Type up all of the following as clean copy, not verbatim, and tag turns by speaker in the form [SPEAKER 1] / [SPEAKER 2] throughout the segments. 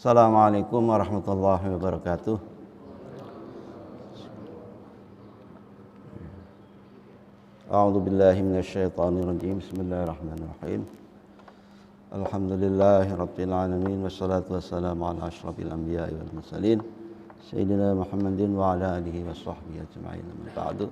[SPEAKER 1] Assalamualaikum warahmatullahi wabarakatuh. A'udzu billahi minasyaitonir rajim. Bismillahirrahmanirrahim. Alhamdulillahirabbil alamin wassalatu wassalamu ala asyrafil anbiya'i wal mursalin sayyidina Muhammadin wa ala alihi washabbihi ajma'in. Amma ba'du.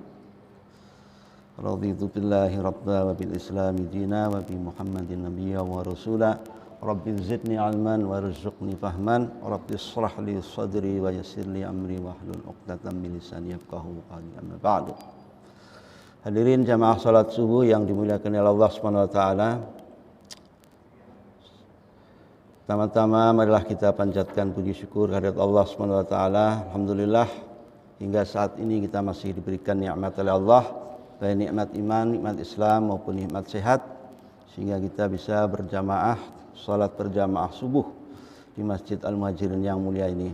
[SPEAKER 1] Raditu billahi rabba wa bil islami dina wa bi Muhammadin nabiyya wa rasula. Rabbi zidni ilman warzuqni fahman. Rabbi shrah li sadri wa yassir li amri wahlul 'uqdatam min lisani yafqahu qawli. Amma ba'du. Hadirin jamaah salat subuh yang dimuliakan oleh Allah Subhanahu wa taala. Pertama-tama marilah kita panjatkan puji syukur kehadirat Allah Subhanahu wa taala. Alhamdulillah hingga saat ini kita masih diberikan nikmat oleh Allah, baik nikmat iman, nikmat Islam maupun nikmat sehat, sehingga kita bisa berjamaah salat berjamaah subuh di Masjid Al-Muhajirin yang mulia ini.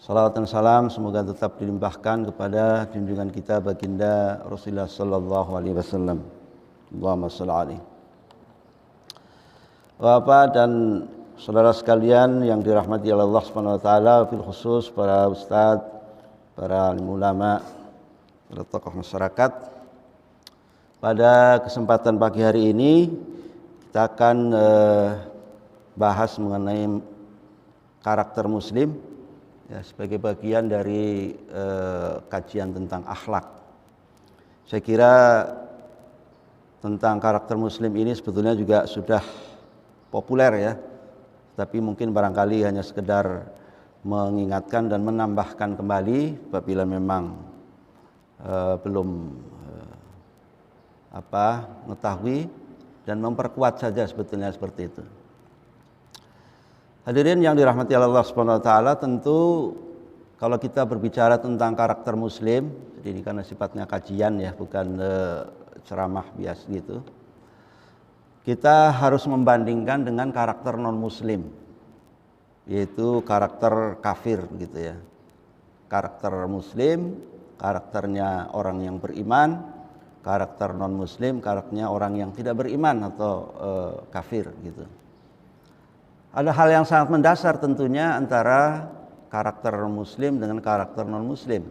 [SPEAKER 1] Salawat dan salam semoga tetap dilimpahkan kepada junjungan kita baginda Rasulullah sallallahu alaihi wasallam. Allahumma shalli alaihi. Bapak dan saudara sekalian yang dirahmati oleh Allah Subhanahu wa taala, bil khusus para ustadz, para ulama, para tokoh masyarakat. Pada kesempatan pagi hari ini kita akan bahas mengenai karakter muslim ya, sebagai bagian dari kajian tentang akhlak. Saya kira tentang karakter muslim ini sebetulnya juga sudah populer ya, tapi mungkin barangkali hanya sekedar mengingatkan dan menambahkan kembali apabila memang belum mengetahui, dan memperkuat saja sebetulnya seperti itu. Hadirin yang dirahmati Allah Subhanahu wa taala, tentu kalau kita berbicara tentang karakter muslim, jadi ini karena sifatnya kajian ya, bukan ceramah biasa gitu. Kita harus membandingkan dengan karakter non muslim, yaitu karakter kafir gitu ya. Karakter muslim, karakternya orang yang beriman. Karakter non-muslim, karakternya orang yang tidak beriman atau kafir gitu. Ada hal yang sangat mendasar tentunya antara karakter muslim dengan karakter non-muslim.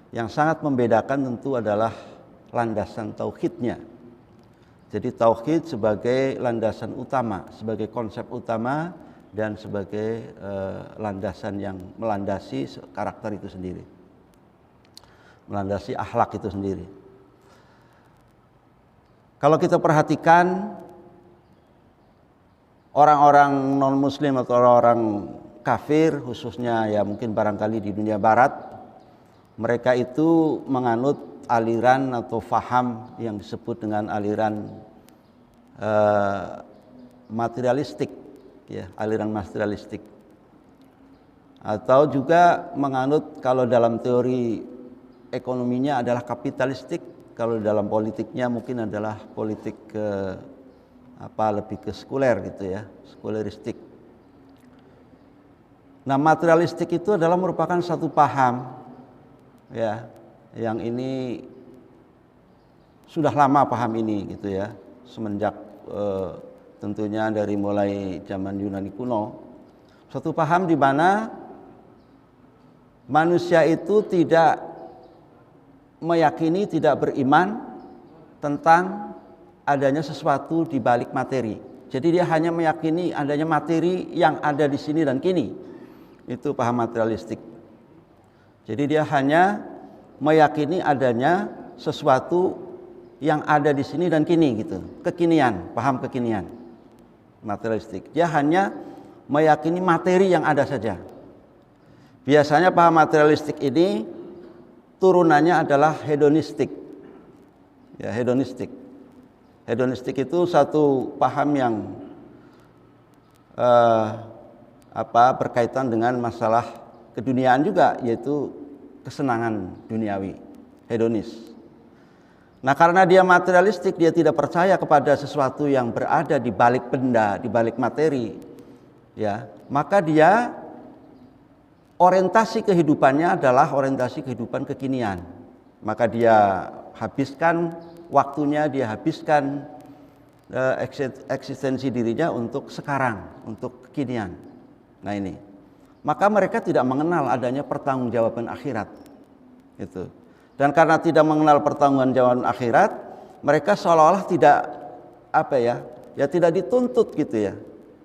[SPEAKER 1] Yang sangat membedakan tentu adalah landasan tauhidnya. Jadi tauhid sebagai landasan utama, sebagai konsep utama dan sebagai landasan yang melandasi karakter itu sendiri. Melandasi akhlak itu sendiri. Kalau kita perhatikan orang-orang non-muslim atau orang-orang kafir, khususnya ya mungkin barangkali di dunia barat, mereka itu menganut aliran atau faham yang disebut dengan aliran materialistik, ya, aliran materialistik. Atau juga menganut kalau dalam teori ekonominya adalah kapitalistik. Kalau dalam politiknya mungkin adalah politik lebih ke sekuler gitu ya, sekuleristik. Nah, materialistik itu adalah merupakan satu paham ya, yang ini sudah lama paham ini gitu ya, semenjak tentunya dari mulai zaman Yunani kuno. Satu paham di mana manusia itu tidak meyakini, tidak beriman tentang adanya sesuatu di balik materi. Jadi dia hanya meyakini adanya materi yang ada di sini dan kini. Itu paham materialistik. Jadi dia hanya meyakini adanya sesuatu yang ada di sini dan kini gitu. Kekinian, paham kekinian. Materialistik. Dia hanya meyakini materi yang ada saja. Biasanya paham materialistik ini turunannya adalah hedonistik. Ya, hedonistik. Hedonistik itu satu paham yang berkaitan dengan masalah keduniaan juga, yaitu kesenangan duniawi, hedonis. Nah, karena dia materialistik, dia tidak percaya kepada sesuatu yang berada di balik benda, di balik materi, ya, maka dia orientasi kehidupannya adalah orientasi kehidupan kekinian. Maka dia habiskan waktunya, dia habiskan eksistensi dirinya untuk sekarang, untuk kekinian. Nah ini, maka mereka tidak mengenal adanya pertanggungjawaban akhirat. Itu. Dan karena tidak mengenal pertanggungjawaban akhirat, mereka seolah-olah tidak tidak dituntut gitu ya,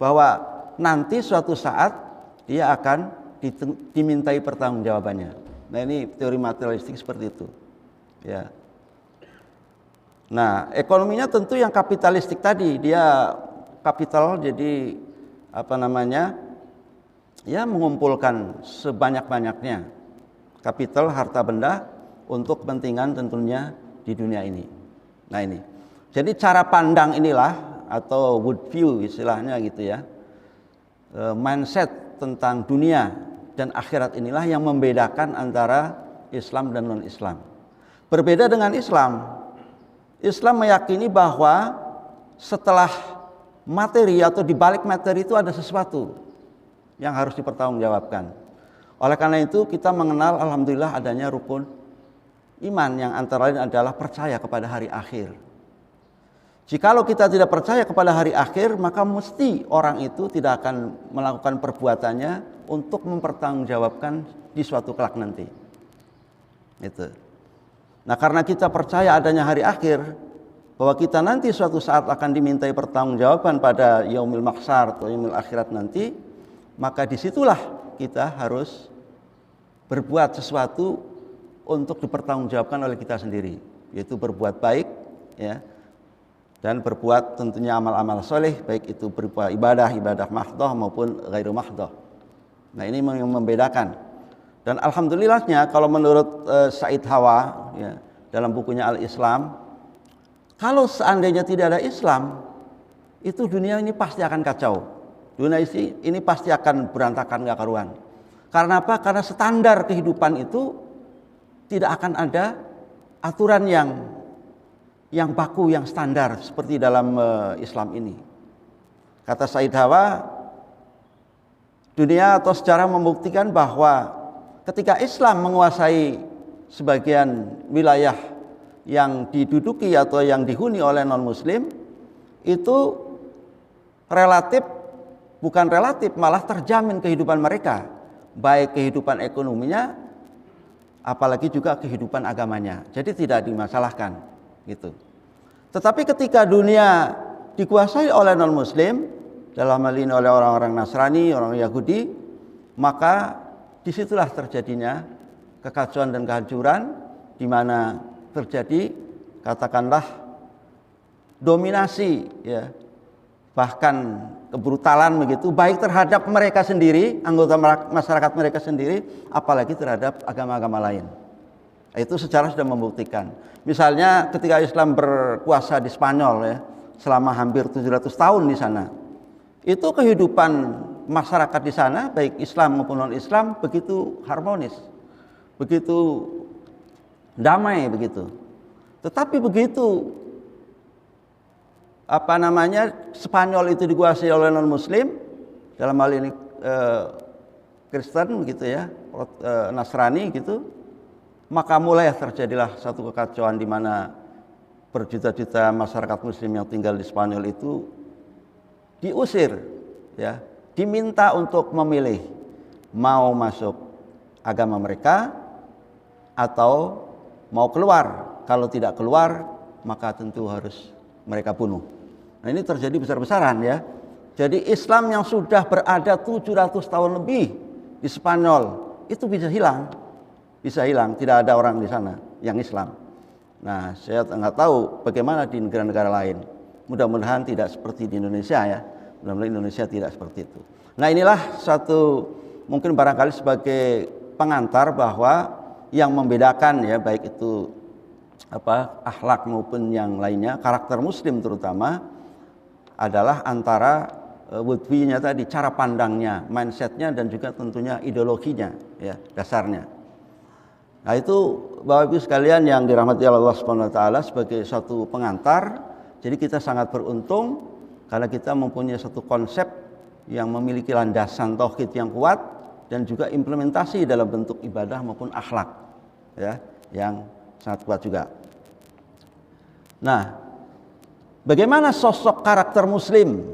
[SPEAKER 1] bahwa nanti suatu saat dia akan dimintai pertanggungjawabannya. Nah ini teori materialistik seperti itu. Ya. Nah ekonominya tentu yang kapitalistik tadi, dia kapital jadi mengumpulkan sebanyak-banyaknya kapital harta benda untuk kepentingan tentunya di dunia ini. Nah ini, jadi cara pandang inilah atau worldview istilahnya gitu ya, mindset tentang dunia dan akhirat inilah yang membedakan antara Islam dan non-Islam. Berbeda dengan Islam, Islam meyakini bahwa setelah materi atau di balik materi itu ada sesuatu yang harus dipertanggungjawabkan. Oleh karena itu kita mengenal alhamdulillah adanya rukun iman yang antara lain adalah percaya kepada hari akhir. Jikalau kita tidak percaya kepada hari akhir, maka mesti orang itu tidak akan melakukan perbuatannya untuk mempertanggungjawabkan di suatu kelak nanti. Itu. Nah, karena kita percaya adanya hari akhir, bahwa kita nanti suatu saat akan dimintai pertanggungjawaban pada yaumil mahsyar atau yaumil akhirat nanti, maka disitulah kita harus berbuat sesuatu untuk dipertanggungjawabkan oleh kita sendiri, yaitu berbuat baik, ya, dan berbuat tentunya amal-amal soleh, baik itu berupa ibadah mahdoh maupun ghairu mahdoh. Nah ini yang membedakan. Dan alhamdulillahnya kalau menurut Said Hawa, ya, dalam bukunya Al-Islam, kalau seandainya tidak ada Islam, itu dunia ini pasti akan kacau. Dunia ini pasti akan berantakan gak karuan. Karena apa? Karena standar kehidupan itu tidak akan ada aturan yang baku, yang standar seperti dalam Islam ini. Kata Said Hawa, dunia atau sejarah membuktikan bahwa ketika Islam menguasai sebagian wilayah yang diduduki atau yang dihuni oleh non-muslim, itu malah terjamin kehidupan mereka, baik kehidupan ekonominya apalagi juga kehidupan agamanya. Jadi tidak dimasalahkan gitu. Tetapi ketika dunia dikuasai oleh non-muslim, dalam hal ini oleh orang-orang Nasrani, orang Yahudi, maka disitulah terjadinya kekacauan dan kehancuran, di mana terjadi katakanlah dominasi, ya, bahkan kebrutalan begitu, baik terhadap mereka sendiri, anggota masyarakat mereka sendiri, apalagi terhadap agama-agama lain. Itu sejarah sudah membuktikan. Misalnya ketika Islam berkuasa di Spanyol, ya, selama hampir 700 tahun di sana, itu kehidupan masyarakat di sana, baik Islam maupun non-Islam, begitu harmonis, begitu damai begitu. Tetapi begitu Spanyol itu dikuasai oleh non-muslim, dalam hal ini Kristen begitu ya, Nasrani gitu, maka mulai terjadilah satu kekacauan di mana berjuta-juta masyarakat muslim yang tinggal di Spanyol itu diusir, ya, diminta untuk memilih mau masuk agama mereka atau mau keluar. Kalau tidak keluar, maka tentu harus mereka bunuh. Nah ini terjadi besar-besaran ya. Jadi Islam yang sudah berada 700 tahun lebih di Spanyol itu bisa hilang, tidak ada orang di sana yang Islam. Nah saya nggak tahu bagaimana di negara-negara lain. Mudah-mudahan tidak seperti di Indonesia ya. Mudah-mudahan Indonesia tidak seperti itu. Nah inilah satu mungkin barangkali sebagai pengantar bahwa yang membedakan ya baik itu akhlak maupun yang lainnya, karakter Muslim terutama adalah antara worldview-nya tadi, cara pandangnya, mindset-nya dan juga tentunya ideologinya, ya dasarnya. Nah itu Bapak Ibu sekalian yang dirahmati Allah Subhanahu Wa Taala sebagai suatu pengantar. Jadi kita sangat beruntung karena kita mempunyai satu konsep yang memiliki landasan tauhid yang kuat dan juga implementasi dalam bentuk ibadah maupun akhlak, ya, yang sangat kuat juga. Nah, bagaimana sosok karakter Muslim,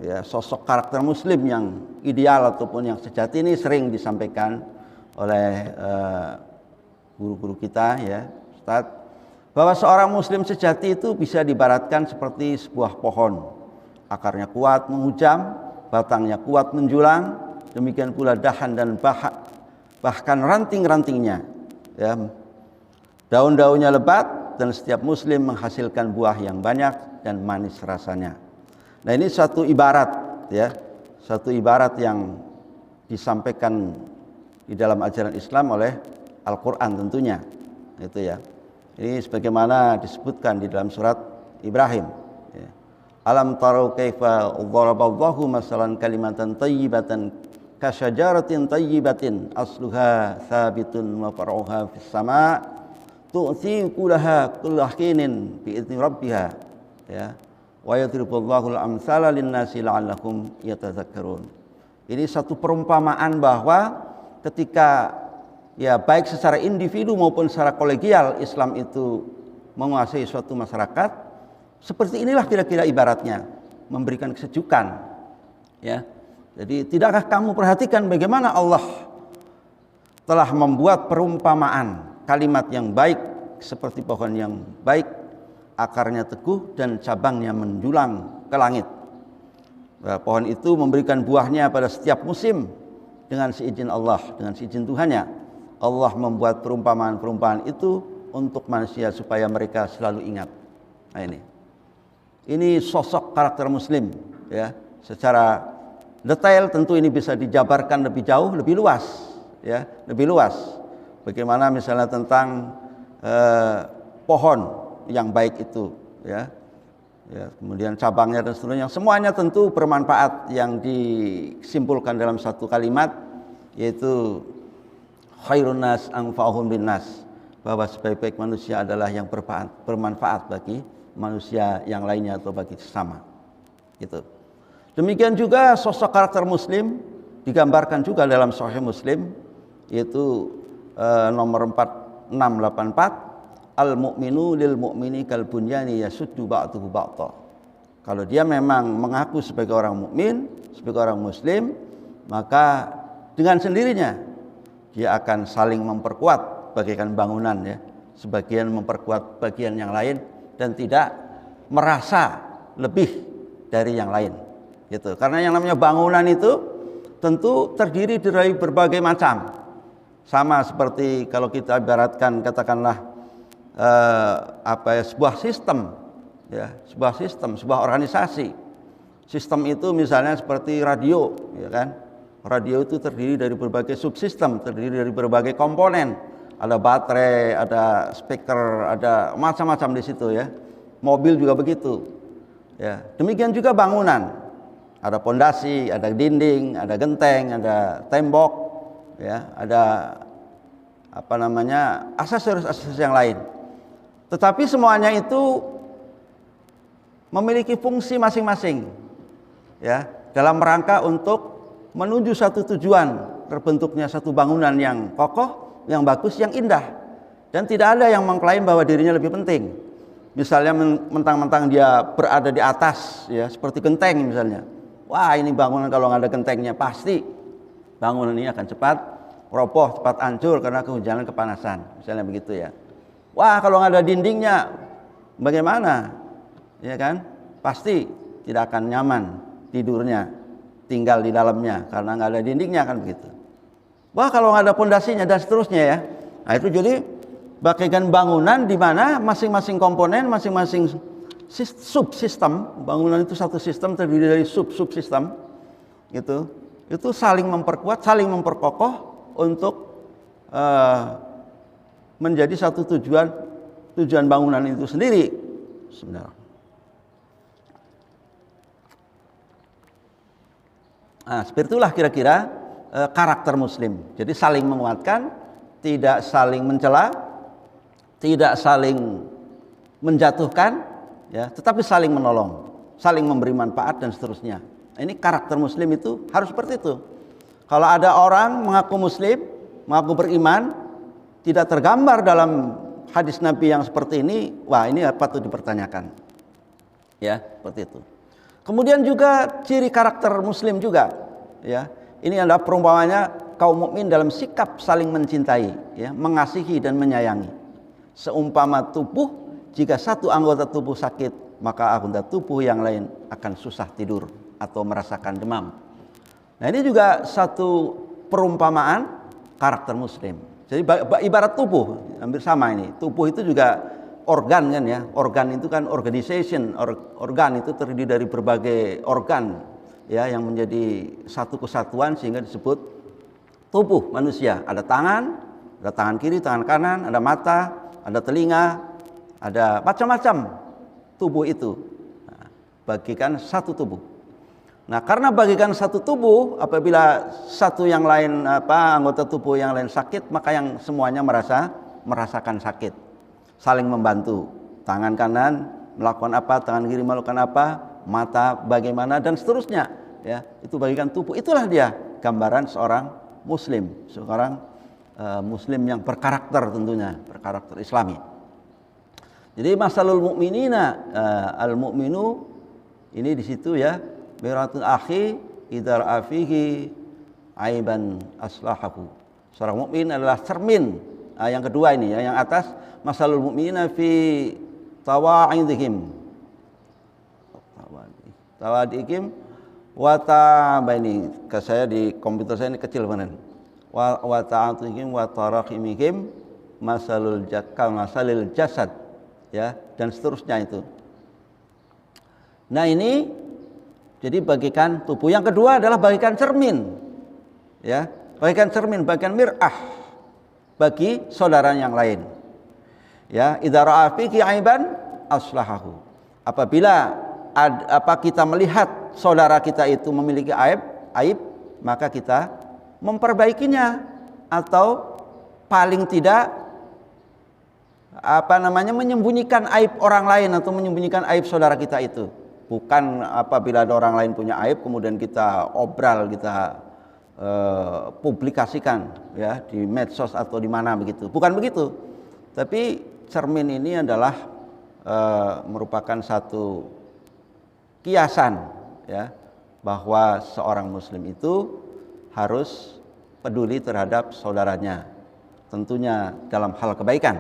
[SPEAKER 1] ya, sosok karakter muslim yang ideal ataupun yang sejati ini sering disampaikan oleh guru-guru kita ya, Ustadz, bahwa seorang muslim sejati itu bisa diibaratkan seperti sebuah pohon. Akarnya kuat menghujam, batangnya kuat menjulang, demikian pula dahan dan bahkan ranting-rantingnya ya, daun-daunnya lebat, dan setiap muslim menghasilkan buah yang banyak dan manis rasanya. Nah, ini satu ibarat ya, satu ibarat yang disampaikan di dalam ajaran Islam oleh Al-Qur'an tentunya. Itu ya. Ini sebagaimana disebutkan di dalam surat Ibrahim ya. Alam tarau kaifa daraballahu masalan kalimatan thayyibatan kasyajaratin thayyibatin asluha tsabitun wa far'uha fis sama' tu'ti kullaha kullahinin bi idzni rabbiha ya. Wa yadribullahu al-amsala lin-nasi la'allahum yatadzakkarun. Ini satu perumpamaan bahwa ketika ya baik secara individu maupun secara kolegial Islam itu menguasai suatu masyarakat, seperti inilah kira-kira ibaratnya, memberikan kesejukan ya. Jadi tidakkah kamu perhatikan bagaimana Allah telah membuat perumpamaan kalimat yang baik seperti pohon yang baik, akarnya teguh dan cabangnya menjulang ke langit. Nah, pohon itu memberikan buahnya pada setiap musim dengan seizin Allah, dengan seizin Tuhannya. Allah membuat perumpamaan-perumpamaan itu untuk manusia supaya mereka selalu ingat. Nah, ini sosok karakter muslim ya. Secara detail tentu ini bisa dijabarkan lebih jauh, lebih luas ya, lebih luas. Bagaimana misalnya tentang pohon yang baik itu ya. Ya, kemudian cabangnya dan seterusnya, semuanya tentu bermanfaat yang disimpulkan dalam satu kalimat, yaitu khairun nas anfa'uhum linnas, bahwa sebaik-baik manusia adalah yang bermanfaat bagi manusia yang lainnya atau bagi sesama. Gitu. Demikian juga sosok karakter muslim digambarkan juga dalam Sahih Muslim, yaitu nomor 4684, al-mu'minu lil mu'mini kal bunyani yasuddu ba'duhu ba'dha. Kalau dia memang mengaku sebagai orang mukmin, sebagai orang muslim, maka dengan sendirinya dia akan saling memperkuat bagaikan bangunan ya, sebagian memperkuat bagian yang lain dan tidak merasa lebih dari yang lain gitu. Karena yang namanya bangunan itu tentu terdiri dari berbagai macam. Sama seperti kalau kita ibaratkan katakanlah sebuah sistem ya, sebuah organisasi. Sistem itu misalnya seperti radio ya kan. Radio itu terdiri dari berbagai subsistem, terdiri dari berbagai komponen. Ada baterai, ada speaker, ada macam-macam di situ ya. Mobil juga begitu. Ya, demikian juga bangunan. Ada pondasi, ada dinding, ada genteng, ada tembok, ya, ada aksesoris-aksesoris yang lain. Tetapi semuanya itu memiliki fungsi masing-masing, ya, dalam rangka untuk menuju satu tujuan, terbentuknya satu bangunan yang kokoh, yang bagus, yang indah, dan tidak ada yang mengklaim bahwa dirinya lebih penting. Misalnya mentang-mentang dia berada di atas, ya, seperti genteng misalnya. Wah, ini bangunan kalau nggak ada gentengnya pasti bangunan ini akan cepat roboh, cepat hancur karena kehujanan, kepanasan, misalnya begitu ya. Wah, kalau nggak ada dindingnya, bagaimana? Ya kan? Pasti tidak akan nyaman tidurnya, tinggal di dalamnya karena nggak ada dindingnya, kan begitu. Wah, kalau nggak ada pondasinya dan seterusnya ya. Nah, itu jadi bagaikan bangunan di mana masing-masing komponen, masing-masing subsistem, bangunan itu satu sistem terdiri dari subsistem, gitu. Itu saling memperkuat, saling memperkokoh untuk menjadi satu tujuan bangunan itu sendiri sebenarnya. Nah, seperti itulah kira-kira karakter muslim. Jadi saling menguatkan, tidak saling mencela, tidak saling menjatuhkan, ya, tetapi saling menolong, saling memberi manfaat dan seterusnya. Nah, ini karakter muslim itu harus seperti itu. Kalau ada orang mengaku muslim, mengaku beriman, tidak tergambar dalam hadis Nabi yang seperti ini, wah, ini patut dipertanyakan. Ya, seperti itu. Kemudian juga ciri karakter muslim juga, ya. Ini adalah perumpamannya kaum mukmin dalam sikap saling mencintai, ya, mengasihi dan menyayangi. Seumpama tubuh, jika satu anggota tubuh sakit, maka anggota tubuh yang lain akan susah tidur atau merasakan demam. Nah, ini juga satu perumpamaan karakter muslim. Jadi ibarat tubuh, hampir sama ini. Tubuh itu juga organ kan ya. Organ itu kan organization, organ itu terdiri dari berbagai organ ya yang menjadi satu kesatuan sehingga disebut tubuh manusia. Ada tangan kiri, tangan kanan, ada mata, ada telinga, ada macam-macam tubuh itu. Nah, bagikan satu tubuh. Nah, karena bagikan satu tubuh, apabila satu yang lain anggota tubuh yang lain sakit, maka yang semuanya merasakan sakit. Saling membantu. Tangan kanan melakukan apa, tangan kiri melakukan apa, mata bagaimana dan seterusnya, ya. Itu bagikan tubuh. Itulah dia gambaran seorang muslim, seorang muslim yang berkarakter, tentunya berkarakter Islami. Jadi masalul mu'minina al-mu'minu ini di situ ya, miratul akhi idza ra'a fihi aiban aslahahu. Seorang mukmin adalah cermin. Yang kedua ini ya, yang atas masalul mu'minina fi tawa'idihim wa ta'abani. Saya di komputer saya ini kecil benar. Wa ta'atihim wa tarahimihim masalul masalil jasad, ya, dan seterusnya itu. Nah, ini jadi bagikan tubuh. Yang kedua adalah bagikan cermin, ya, bagikan cermin, bagikan mir'ah bagi saudara yang lain. Ya, idza ra'a fiki aiban aslahahu. Apabila kita melihat saudara kita itu memiliki aib, maka kita memperbaikinya atau paling tidak menyembunyikan aib orang lain atau menyembunyikan aib saudara kita itu. Bukan apabila ada orang lain punya aib kemudian kita obral, kita publikasikan ya di medsos atau di mana begitu. Bukan begitu. Tapi cermin ini adalah merupakan satu kiasan ya, bahwa seorang muslim itu harus peduli terhadap saudaranya, tentunya dalam hal kebaikan.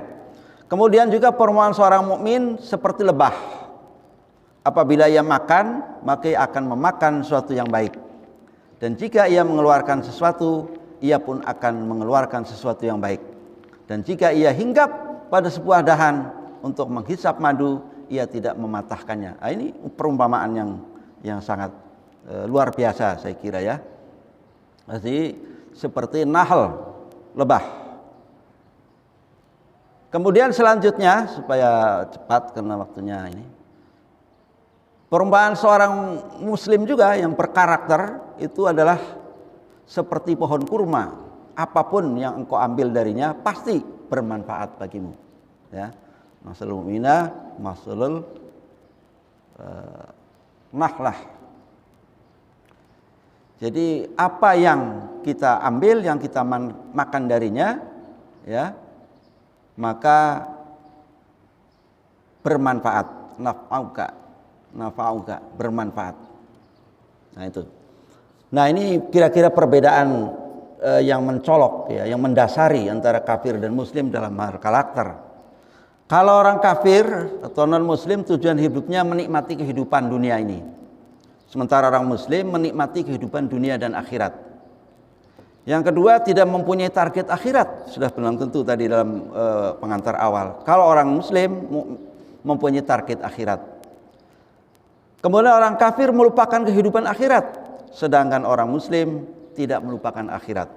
[SPEAKER 1] Kemudian juga perumpamaan seorang mukmin seperti lebah. Apabila ia makan, maka ia akan memakan sesuatu yang baik. Dan jika ia mengeluarkan sesuatu, ia pun akan mengeluarkan sesuatu yang baik. Dan jika ia hinggap pada sebuah dahan untuk menghisap madu, ia tidak mematahkannya. Nah, ini perumpamaan yang sangat luar biasa saya kira ya. Jadi seperti nahl, lebah. Kemudian selanjutnya, supaya cepat karena waktunya ini, perumpamaan seorang muslim juga yang berkarakter itu adalah seperti pohon kurma. Apapun yang engkau ambil darinya pasti bermanfaat bagimu. Ya, masalul mu'mina, masalul nahlah. Jadi apa yang kita ambil, yang kita makan darinya, ya, maka bermanfaat. Nafa'uka, bermanfaat. Nah itu. Nah ini kira-kira perbedaan yang mencolok ya, yang mendasari antara kafir dan muslim dalam hal karakter. Kalau orang kafir atau non muslim tujuan hidupnya menikmati kehidupan dunia ini. Sementara orang muslim menikmati kehidupan dunia dan akhirat. Yang kedua, tidak mempunyai target akhirat. Sudah belum tentu tadi dalam pengantar awal. Kalau orang muslim mempunyai target akhirat. Kemudian orang kafir melupakan kehidupan akhirat, sedangkan orang muslim tidak melupakan akhirat.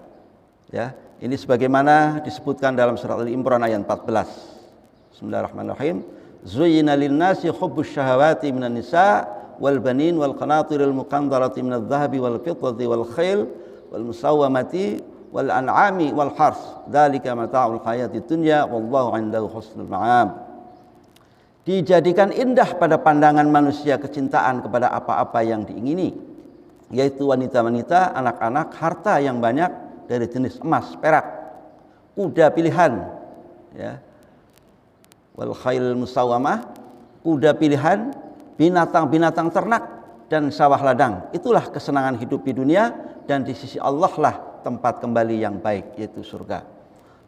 [SPEAKER 1] Ya, ini sebagaimana disebutkan dalam surat Al-Imran ayat 14. Bismillahirrahmanirrahim. Zuyyina lin-nasi hubbus syahawati minan nisa wal banin wal qanatiril muqantarati minadh dhahabi wal fiddati wal khail wal musawwamati wal an'ami wal hars. Dzalika mata'ul hayatid dunya wallahu 'indahu husnul ma'ab. Dijadikan indah pada pandangan manusia kecintaan kepada apa-apa yang diingini, yaitu wanita-wanita, anak-anak, harta yang banyak dari jenis emas, perak, kuda pilihan, ya, wal khail musawwamah, kuda pilihan, binatang-binatang ternak dan sawah ladang. Itulah kesenangan hidup di dunia, dan di sisi Allah lah tempat kembali yang baik, yaitu surga.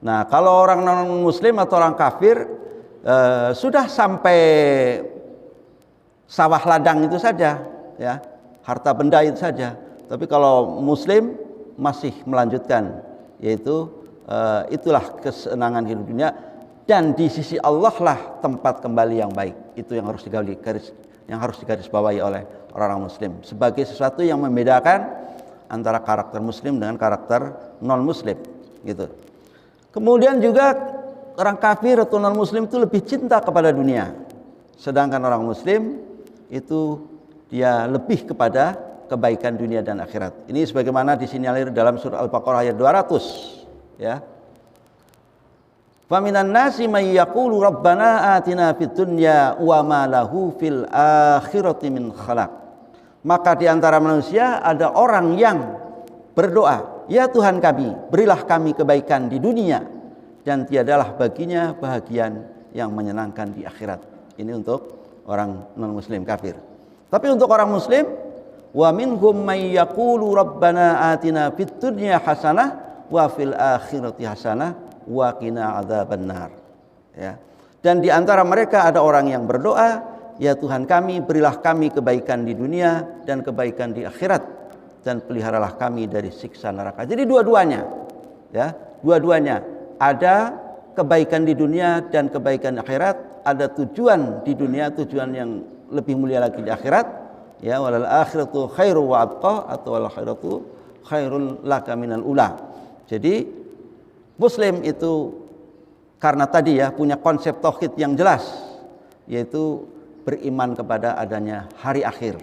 [SPEAKER 1] Nah, kalau orang non muslim atau orang kafir sudah sampai sawah ladang itu saja, ya, harta benda itu saja. Tapi kalau muslim masih melanjutkan, yaitu itulah kesenangan hidup dunia, dan di sisi Allah lah tempat kembali yang baik. Itu yang harus digarisbawahi oleh orang-orang muslim sebagai sesuatu yang membedakan antara karakter muslim dengan karakter non muslim, gitu. Kemudian juga orang kafir atau non muslim itu lebih cinta kepada dunia, sedangkan orang muslim itu dia lebih kepada kebaikan dunia dan akhirat. Ini sebagaimana disinyalir dalam surah Al-Baqarah ayat 200, ya. Faminan nasi may yaqulu rabbana atina fid dunya wa ma lahu fil akhirati min khalaq. Maka di antara manusia ada orang yang berdoa, ya Tuhan kami, berilah kami kebaikan di dunia, dan tiadalah baginya bahagian yang menyenangkan di akhirat. Ini untuk orang non muslim kafir. Tapi untuk orang muslim, wa minhum may yaqulu rabbana atina fid dunya hasanah wa fil akhirati hasanah wa qina adzabannar, ya. Dan di antara mereka ada orang yang berdoa, ya Tuhan kami, berilah kami kebaikan di dunia dan kebaikan di akhirat, dan peliharalah kami dari siksa neraka. Jadi dua-duanya, ya, dua-duanya ada kebaikan di dunia dan kebaikan di akhirat, ada tujuan di dunia, tujuan yang lebih mulia lagi di akhirat, ya, walal akhiratu khairu wa abqa, atau wal akhiratu khairul laka minal ula. Jadi muslim itu karena tadi, ya, punya konsep tauhid yang jelas, yaitu beriman kepada adanya hari akhir.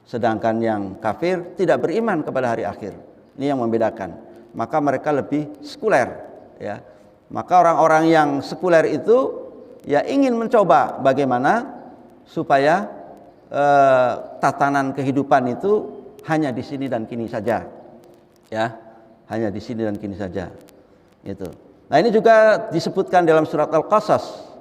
[SPEAKER 1] Sedangkan yang kafir tidak beriman kepada hari akhir. Ini yang membedakan. Maka mereka lebih sekuler, ya. Maka orang-orang yang sekuler itu ya ingin mencoba bagaimana supaya tatanan kehidupan itu hanya di sini dan kini saja, ya, hanya di sini dan kini saja. Itu. Nah, ini juga disebutkan dalam surat Al-Qasas.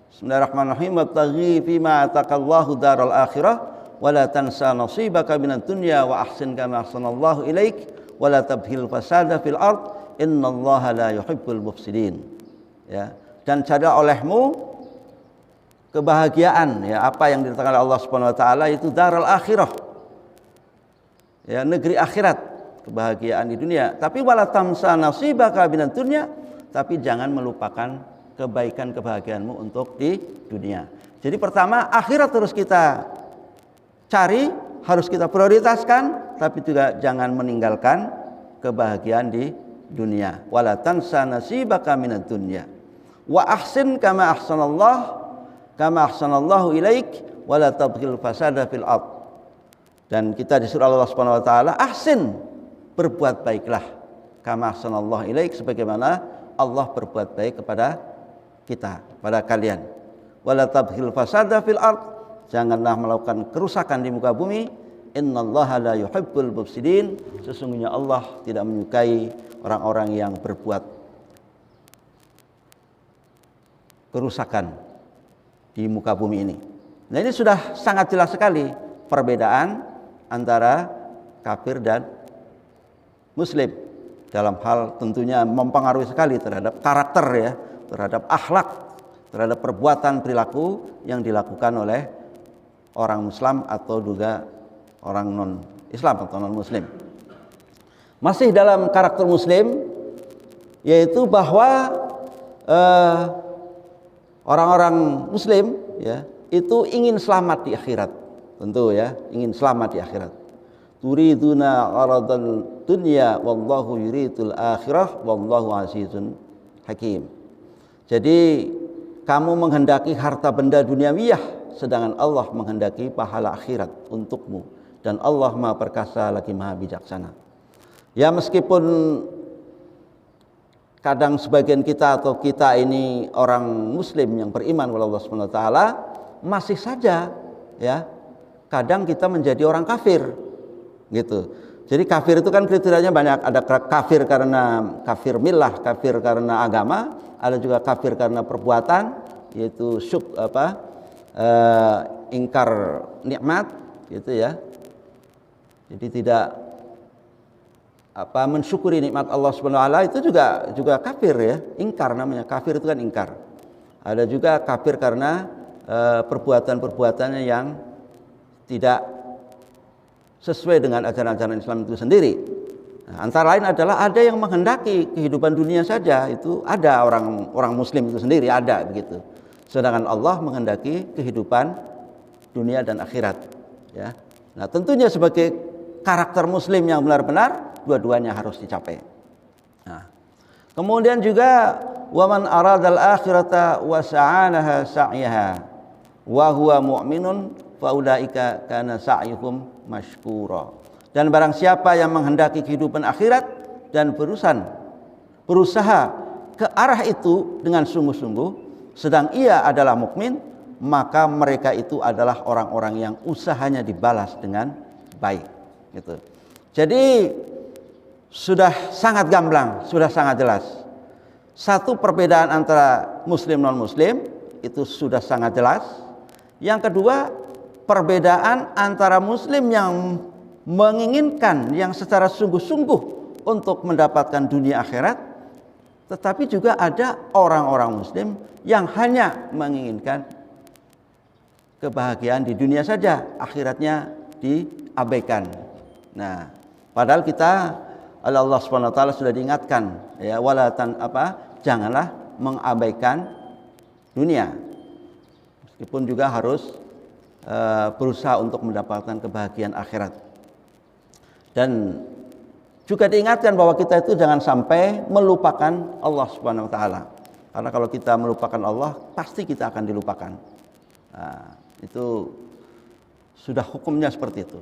[SPEAKER 1] Bismillahirrahmanirrahim. Wabtaghi fima ataqallahu daral akhirah wa la tansa nasibaka minad dunya wa ahsin kama ahsanallahu ilaik wa la tabghil fasada fil ard innallaha la yuhibbul mufsidin. Ya, dan cari olehmu kebahagiaan, ya, apa yang ditetapkan oleh Allah Subhanahu wa taala, itu daral akhirah. Ya, negeri akhirat. Kebahagiaan di dunia, tapi wala tamsa nasibaka minad dunya, tapi jangan melupakan kebaikan kebahagiaanmu untuk di dunia. Jadi pertama, akhirat terus kita cari, harus kita prioritaskan, tapi juga jangan meninggalkan kebahagiaan di dunia. Wala tansa nasibaka minad dunya wa ahsin kama ahsanallahu ilaik wala tabghil fasada fil ard. Dan kita disuruh Allah Subhanahu wa taala, ahsin, berbuat baiklah, kama ahsanallahu ilaik, sebagaimana Allah berbuat baik kepada kita, pada kalian. Wala tabghil fasada fil ard, janganlah melakukan kerusakan di muka bumi. Innallaha la yuhibbul mufsidin, sesungguhnya Allah tidak menyukai orang-orang yang berbuat kerusakan di muka bumi ini. Nah, ini sudah sangat jelas sekali perbedaan antara kafir dan muslim dalam hal tentunya mempengaruhi sekali terhadap karakter, ya, terhadap akhlak, terhadap perbuatan perilaku yang dilakukan oleh orang Muslim atau juga orang non Islam atau non muslim. Masih dalam karakter muslim, yaitu bahwa orang-orang muslim, ya, itu ingin selamat di akhirat, tentu, ya, ingin selamat di akhirat. Turiduna aradal dunya wallahu yuridul akhirah wallahu azizun hakim. Jadi kamu menghendaki harta benda duniawiyah, sedangkan Allah menghendaki pahala akhirat untukmu, dan Allah Maha Perkasa lagi Maha Bijaksana. Ya, meskipun kadang sebagian kita atau kita ini orang muslim yang beriman kepada Allah Subhanahu wa taala, masih saja, ya, kadang kita menjadi orang kafir, gitu. Jadi kafir itu kan kriterianya banyak. Ada kafir karena kafir millah, kafir karena agama, ada juga kafir karena perbuatan, yaitu ingkar nikmat, gitu, ya. Jadi tidak mensyukuri nikmat Allah Subhanahu wa taala itu juga kafir ya, ingkar namanya. Kafir itu kan ingkar. Ada juga kafir karena perbuatan-perbuatannya yang tidak sesuai dengan ajaran-ajaran Islam itu sendiri. Nah, antara lain adalah ada yang menghendaki kehidupan dunia saja, itu ada orang muslim itu sendiri ada begitu. Sedangkan Allah menghendaki kehidupan dunia dan akhirat ya. Nah, tentunya sebagai karakter muslim yang benar-benar dua-duanya harus dicapai. Nah, kemudian juga waman aradal akhirata wa sa'alaha sa'yaha wa huwa mu'minun fa ulaika kana sa'yuhum mashkura. Dan barang siapa yang menghendaki kehidupan akhirat dan berusaha ke arah itu dengan sungguh-sungguh sedang ia adalah mukmin, maka mereka itu adalah orang-orang yang usahanya dibalas dengan baik gitu. Jadi sudah sangat gamblang, sudah sangat jelas. Satu, perbedaan antara muslim non muslim itu sudah sangat jelas. Yang kedua, perbedaan antara muslim yang menginginkan yang secara sungguh-sungguh untuk mendapatkan dunia akhirat, tetapi juga ada orang-orang muslim yang hanya menginginkan kebahagiaan di dunia saja, akhiratnya diabaikan. Nah, padahal kita Allah Subhanahu wa taala sudah diingatkan ya, janganlah mengabaikan dunia. Meskipun juga harus berusaha untuk mendapatkan kebahagiaan akhirat. Dan juga diingatkan bahwa kita itu jangan sampai melupakan Allah Subhanahu wa taala. Karena kalau kita melupakan Allah, pasti kita akan dilupakan. Nah, itu sudah hukumnya seperti itu.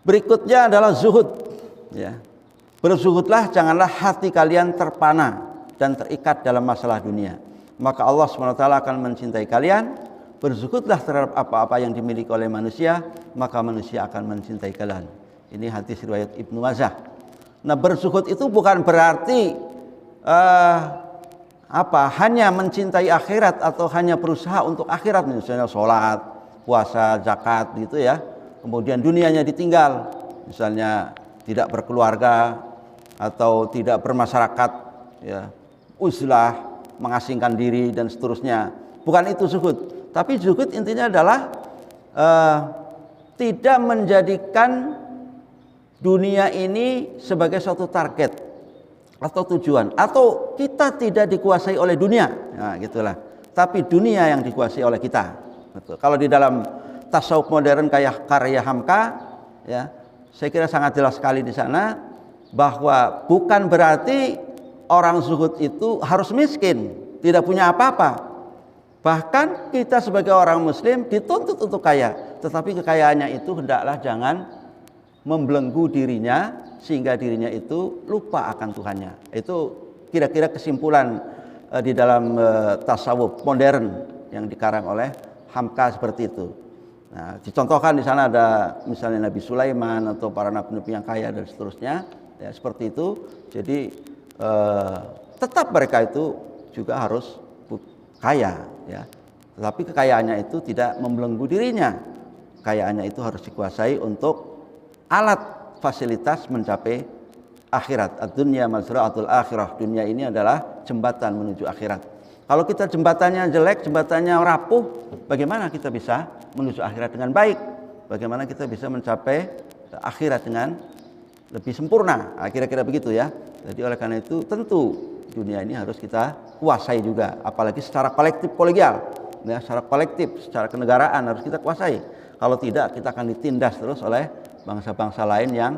[SPEAKER 1] Berikutnya adalah zuhud. Ya, berzuhudlah, janganlah hati kalian terpana dan terikat dalam masalah dunia. Maka Allah SWT akan mencintai kalian. Berzuhudlah terhadap apa-apa yang dimiliki oleh manusia, maka manusia akan mencintai kalian. Ini hadis riwayat Ibnu Majah. Nah, berzuhud itu bukan berarti hanya mencintai akhirat atau hanya berusaha untuk akhirat, misalnya sholat, puasa, zakat gitu ya. Kemudian dunianya ditinggal, misalnya tidak berkeluarga atau tidak bermasyarakat ya, uzlah, mengasingkan diri dan seterusnya. Bukan itu zuhud. Tapi zuhud intinya adalah tidak menjadikan dunia ini sebagai suatu target atau tujuan, atau kita tidak dikuasai oleh dunia. Nah, gitulah. Tapi dunia yang dikuasai oleh kita. Betul. Kalau di dalam tasawuf modern kayak karya Hamka ya, saya kira sangat jelas sekali di sana bahwa bukan berarti orang zuhud itu harus miskin, tidak punya apa-apa. Bahkan kita sebagai orang muslim dituntut untuk kaya, tetapi kekayaannya itu hendaklah jangan membelenggu dirinya sehingga dirinya itu lupa akan Tuhannya. Itu kira-kira kesimpulan di dalam tasawuf modern yang dikarang oleh Hamka seperti itu. Nah, dicontohkan di sana ada misalnya Nabi Sulaiman atau para nabi-nabi yang kaya dan seterusnya, ya seperti itu. Jadi tetap mereka itu juga harus kaya, ya. Tetapi kekayaannya itu tidak membelenggu dirinya. Kekayaannya itu harus dikuasai untuk alat fasilitas mencapai akhirat. Ad-dunya mazra'atul akhirah. Dunia ini adalah jembatan menuju akhirat. Kalau kita jembatannya jelek, jembatannya rapuh, bagaimana kita bisa menuju akhirat dengan baik? Bagaimana kita bisa mencapai akhirat dengan lebih sempurna? Nah, kira-kira begitu ya. Jadi oleh karena itu tentu dunia ini harus kita kuasai juga, apalagi secara kolektif kolegial. Ya, secara kolektif, secara kenegaraan harus kita kuasai. Kalau tidak, kita akan ditindas terus oleh bangsa-bangsa lain yang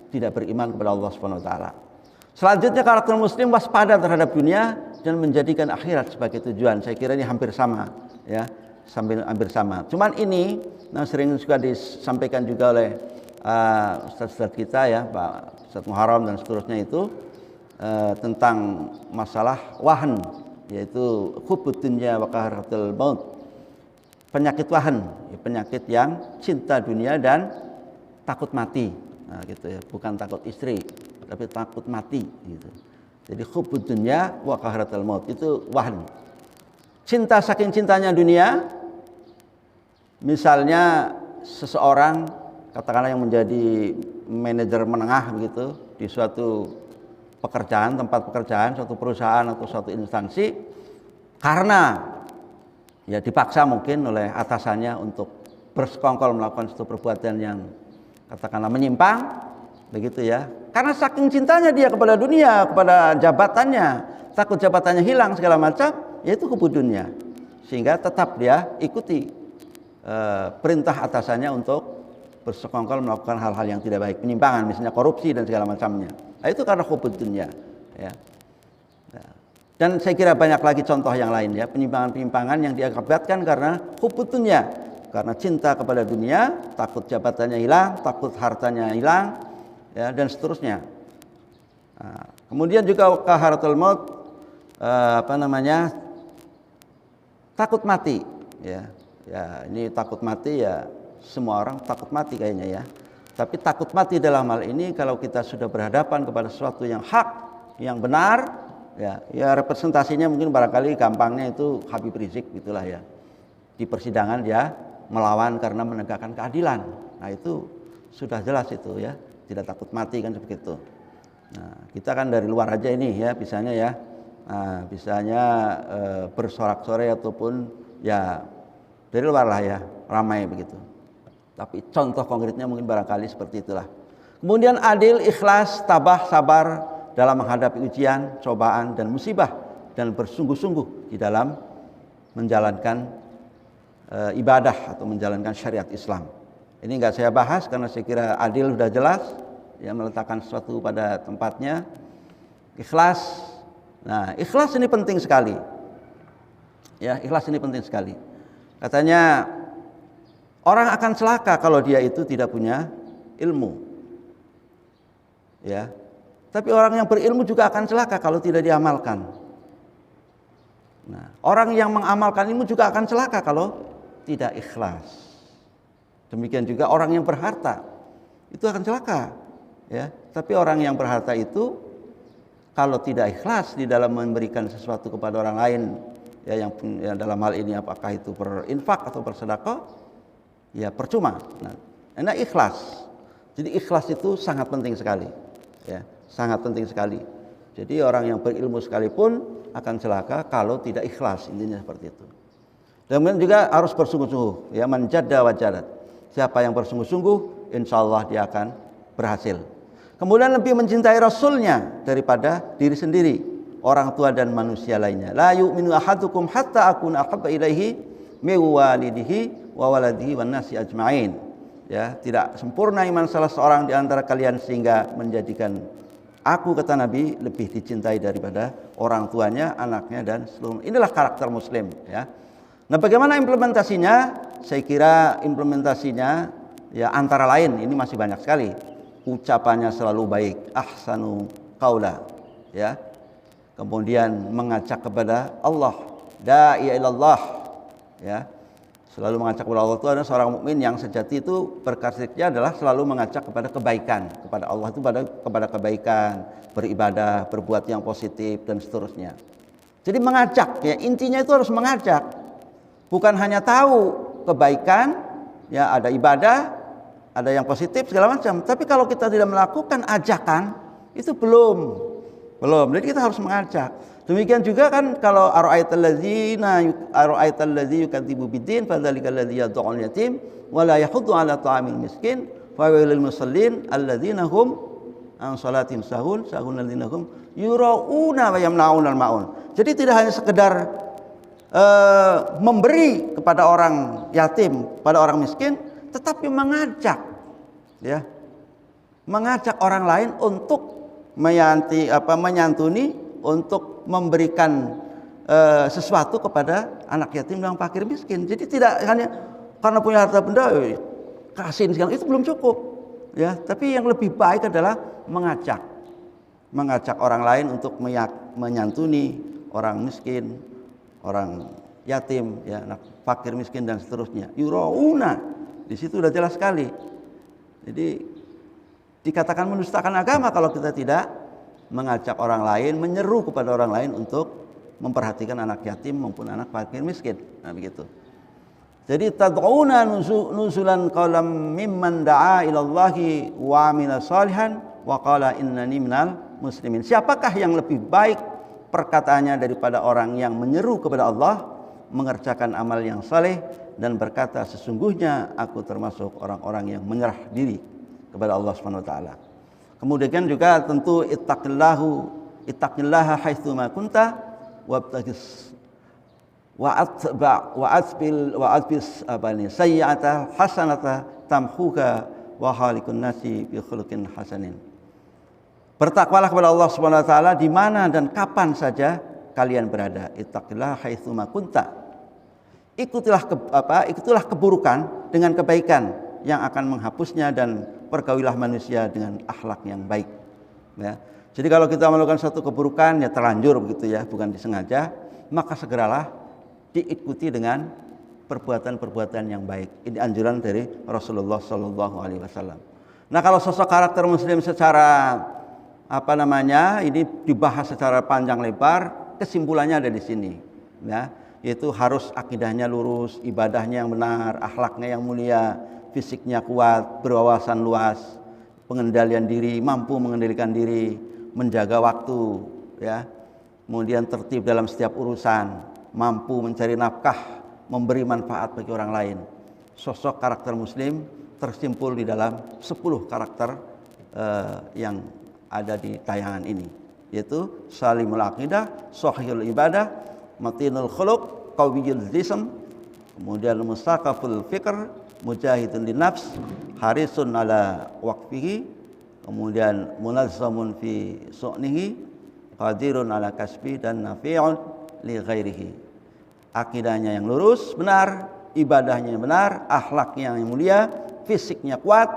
[SPEAKER 1] tidak beriman kepada Allah Subhanahu wa taala. Selanjutnya, karakter muslim waspada terhadap dunia dan menjadikan akhirat sebagai tujuan. Saya kira ini hampir sama, ya, hampir sama. Cuman ini sering juga disampaikan juga oleh ustaz-ustaz kita ya, Pak Ustaz Muharram dan seterusnya itu tentang masalah wahan, yaitu hubbud dunya wa kahratul maut. Penyakit wahan, penyakit yang cinta dunia dan takut mati. Nah, gitu ya, bukan takut istri, tapi takut mati gitu. Jadi hubbud dunya wa kahratul maut itu wahan. Cinta saking cintanya dunia, misalnya seseorang katakanlah yang menjadi manajer menengah begitu di suatu pekerjaan, tempat pekerjaan, suatu perusahaan atau suatu instansi, karena ya dipaksa mungkin oleh atasannya untuk bersekongkol melakukan suatu perbuatan yang katakanlah menyimpang, begitu ya. Karena saking cintanya dia kepada dunia, kepada jabatannya, takut jabatannya hilang segala macam, yaitu hubbu dunya. Sehingga tetap dia ikuti perintah atasannya untuk bersekongkol melakukan hal-hal yang tidak baik, penyimpangan, misalnya korupsi dan segala macamnya. Nah, itu karena hubbu dunya, ya. Dan saya kira banyak lagi contoh yang lain ya, penyimpangan-penyimpangan yang diakibatkan karena hubbu dunya, karena cinta kepada dunia, takut jabatannya hilang, takut hartanya hilang, ya, dan seterusnya. Nah, kemudian juga kaharatul maut, takut mati, ya. Ya, ini takut mati ya, semua orang takut mati kayaknya ya. Tapi takut mati dalam hal ini kalau kita sudah berhadapan kepada sesuatu yang hak, yang benar, ya representasinya mungkin barangkali gampangnya itu Habib Rizik gitulah ya. Di persidangan dia melawan karena menegakkan keadilan. Nah, itu sudah jelas itu ya, tidak takut mati kan seperti itu. Nah, kita kan dari luar aja ini ya, bisanya ya. Nah, bisanya bersorak-sorai ataupun ya dari luar lah ya, ramai begitu. Tapi contoh konkretnya mungkin barangkali seperti itulah. Kemudian adil, ikhlas, tabah, sabar dalam menghadapi ujian, cobaan dan musibah, dan bersungguh-sungguh di dalam menjalankan ibadah atau menjalankan syariat Islam. Ini enggak saya bahas karena saya kira adil sudah jelas, ya, meletakkan sesuatu pada tempatnya. Ikhlas. Nah, ikhlas ini penting sekali. Ya, ikhlas ini penting sekali. Katanya orang akan celaka kalau dia itu tidak punya ilmu. Ya. Tapi orang yang berilmu juga akan celaka kalau tidak diamalkan. Nah, orang yang mengamalkan ilmu juga akan celaka kalau tidak ikhlas. Demikian juga orang yang berharta itu akan celaka. Ya. Tapi orang yang berharta itu kalau tidak ikhlas di dalam memberikan sesuatu kepada orang lain, ya, yang dalam hal ini apakah itu berinfak atau bersedekah, ya percuma. Nah, ikhlas. Jadi ikhlas itu sangat penting sekali, ya, sangat penting sekali. Jadi orang yang berilmu sekalipun akan celaka kalau tidak ikhlas, intinya seperti itu. Dan kemudian juga harus bersungguh-sungguh, ya, man jadda wa jadat. Siapa yang bersungguh-sungguh, insya Allah dia akan berhasil. Kemudian lebih mencintai Rasulnya daripada diri sendiri, orang tua dan manusia lainnya. La yu'minu ahadukum hatta akuna ahabba ilaihi min walidihi wa waladihi wan nasi ajmain. Ya, tidak sempurna iman salah seorang di antara kalian sehingga menjadikan aku, kata Nabi, lebih dicintai daripada orang tuanya, anaknya dan seluruh. Inilah karakter muslim, ya. Nah, bagaimana implementasinya? Saya kira implementasinya ya antara lain ini masih banyak sekali. Ucapannya selalu baik, ahsanu qaula, ya. Kemudian mengajak kepada Allah, da'i ilallah, ya. Selalu mengajak kepada Allah itu adalah seorang mukmin yang sejati itu berkarakteristiknya adalah selalu mengajak kepada kebaikan, kepada Allah itu kepada kebaikan, beribadah, berbuat yang positif dan seterusnya. Jadi mengajak, ya, intinya itu harus mengajak. Bukan hanya tahu kebaikan, ya, ada ibadah, ada yang positif segala macam. Tapi kalau kita tidak melakukan ajakan, itu belum. Jadi kita harus mengajak. Demikian juga kan kalau ara'aital ladzi yukadzibu biddin fadzalikal ladzi yad'ul yatim wa la yahuddu 'ala ta'amil miskin fa wailul musallin alladzina hum an salatihim sahun alladzina hum yura'una wa yamna'unal ma'un. Jadi tidak hanya sekedar memberi kepada orang yatim, pada orang miskin, tetapi mengajak, ya, mengajak orang lain untuk menyantuni, untuk memberikan sesuatu kepada anak yatim dan fakir miskin. Jadi tidak hanya karena punya harta benda kasihin segala, itu belum cukup, ya. Tapi yang lebih baik adalah mengajak orang lain untuk menyantuni orang miskin, orang yatim, ya, anak fakir miskin dan seterusnya. Yurauna, di situ sudah jelas sekali. Jadi dikatakan mendustakan agama kalau kita tidak mengajak orang lain, menyeru kepada orang lain untuk memperhatikan anak yatim maupun anak fakir miskin. Nah, begitu. Jadi tad'una nuzulan qalam mimman da'a ila Allahi wa amila salihan wa qala innani minal muslimin. Siapakah yang lebih baik perkataannya daripada orang yang menyeru kepada Allah, mengerjakan amal yang saleh dan berkata sesungguhnya aku termasuk orang-orang yang menyerah diri kepada Allah Subhanahu wa taala. Kemudian juga tentu ittaqillaha haitsu ma kunta wabtagis wa'adbis sayyi'ata hasanata tamhuka wa halikun nasi bi khuluqin hasanin. Bertakwalah kepada Allah Subhanahu wa taala di mana dan kapan saja kalian berada. Ittaqillaha haitsu ma kunta. Ikutilah keburukan dengan kebaikan yang akan menghapusnya dan pergaulilah manusia dengan akhlak yang baik. Ya. Jadi kalau kita melakukan satu keburukan ya terlanjur begitu ya, bukan disengaja, maka segeralah diikuti dengan perbuatan-perbuatan yang baik. Ini anjuran dari Rasulullah Sallallahu Alaihi Wasallam. Nah, kalau sosok karakter Muslim secara ini dibahas secara panjang lebar, kesimpulannya ada di sini, ya, yaitu harus akidahnya lurus, ibadahnya yang benar, akhlaknya yang mulia, fisiknya kuat, berwawasan luas, pengendalian diri, mampu mengendalikan diri, menjaga waktu, ya, kemudian tertib dalam setiap urusan, mampu mencari nafkah, memberi manfaat bagi orang lain. Sosok karakter Muslim tersimpul di dalam 10 karakter yang ada di tayangan ini, yaitu salimul aqidah, sahihul ibadah, matinul khuluq, qawiyul jism, kemudian mustaqaful fikr, mujahidun linnafs, harisun ala waqfihi, kemudian munazzamun fi su'nihi, qadirun ala kasbi, dan nafi'un li ghairihi. Akidahnya yang lurus, benar, ibadahnya yang benar, akhlaknya yang mulia, fisiknya kuat,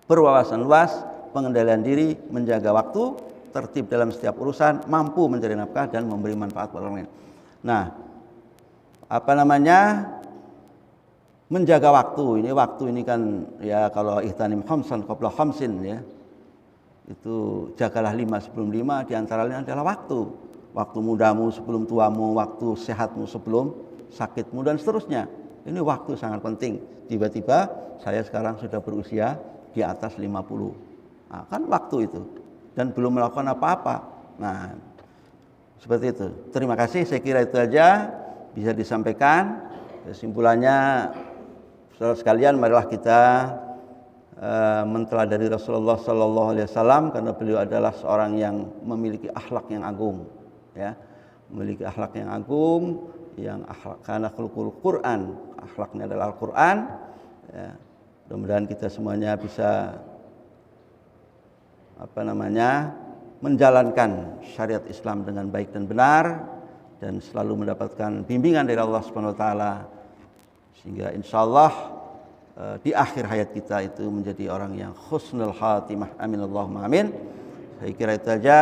[SPEAKER 1] berwawasan luas, pengendalian diri, menjaga waktu, tertib dalam setiap urusan, mampu mencari nafkah dan memberi manfaat pada orang lain. Nah, menjaga waktu. Waktu ini kan ya kalau ihtanim khamsan qabla khamsin ya. Itu jagalah 5 sebelum 5, diantaranya adalah waktu. Waktu mudamu sebelum tuamu, waktu sehatmu sebelum sakitmu, dan seterusnya. Ini waktu sangat penting. Tiba-tiba saya sekarang sudah berusia di atas 50. Nah, kan waktu itu. Dan belum melakukan apa-apa. Nah, seperti itu. Terima kasih, saya kira itu aja bisa disampaikan. Kesimpulannya, saudara sekalian, marilah kita menteladani Rasulullah Sallallahu Alaihi Wasallam, karena beliau adalah seorang yang memiliki akhlak yang agung, ya, memiliki akhlak yang agung, yang akhlak karena khuluqul Quran, akhlaknya adalah Al-Quran. Ya, mudah-mudahan kita semuanya bisa menjalankan syariat Islam dengan baik dan benar, dan selalu mendapatkan bimbingan dari Allah Subhanahu Wa Taala, sehingga insya Allah di akhir hayat kita itu menjadi orang yang husnul khatimah. Amin Allahumma amin. Saya kira itu aja.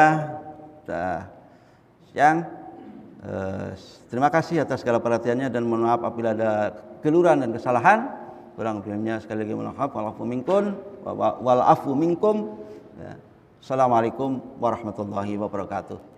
[SPEAKER 1] Terima kasih atas segala perhatiannya, dan mohon maaf apabila ada keluran dan kesalahan. Kurang lebihnya sekali lagi mohon maaf. Wal afu minkum. Assalamualaikum warahmatullahi wabarakatuh.